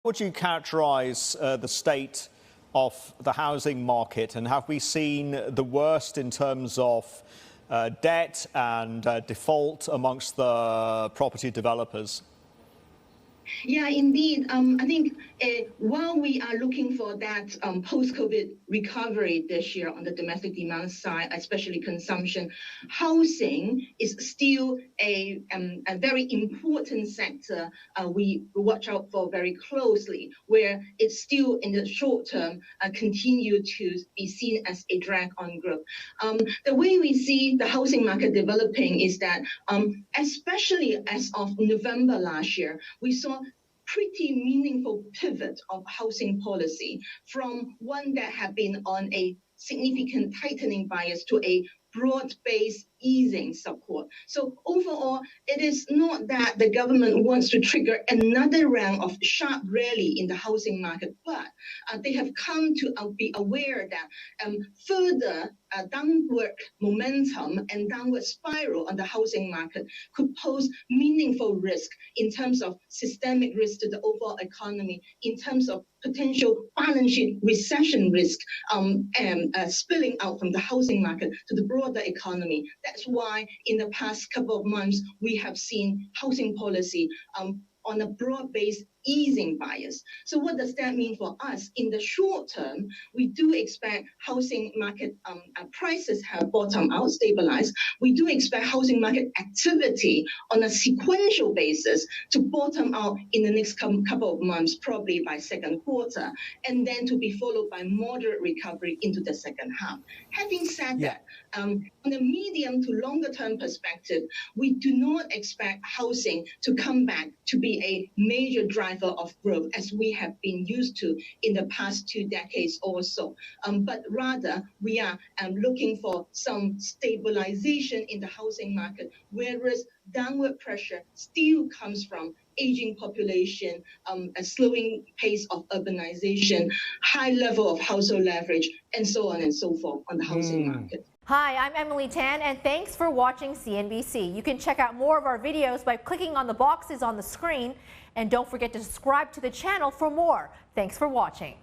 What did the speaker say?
Would you characterize the state of the housing market, and have we seen the worst in terms of debt and default amongst the property developers? Yeah, indeed. I think while we are looking for that post-COVID recovery this year on the domestic demand side, especially consumption, housing is still a very important sector we watch out for very closely, where it's still in the short term continue to be seen as a drag on growth. The way we see the housing market developing is that, especially as of November last year, we saw pretty meaningful pivot of housing policy from one that had been on a significant tightening bias to a broad-based easing support. So overall, it is not that the government wants to trigger another round of sharp rally in the housing market, but they have come to be aware that further downward momentum and downward spiral on the housing market could pose meaningful risk in terms of systemic risk to the overall economy, in terms of potential balance sheet recession risk spilling out from the housing market to the broader economy. That's why in the past couple of months, we have seen housing policy on a broad-based easing bias. So what does that mean for us? In the short term, we do expect housing market prices have bottomed out, stabilized. We do expect housing market activity on a sequential basis to bottom out in the next couple of months, probably by second quarter, and then to be followed by moderate recovery into the second half. Having said that, on a medium to longer term perspective, we do not expect housing to come back to be a major driver of growth as we have been used to in the past 2 decades or so. But rather, we are looking for some stabilization in the housing market, whereas downward pressure still comes from aging population, a slowing pace of urbanization, high level of household leverage, and so on and so forth on the housing market. Hi, I'm Emily Tan, and thanks for watching CNBC. You can check out more of our videos by clicking on the boxes on the screen, and don't forget to subscribe to the channel for more. Thanks for watching.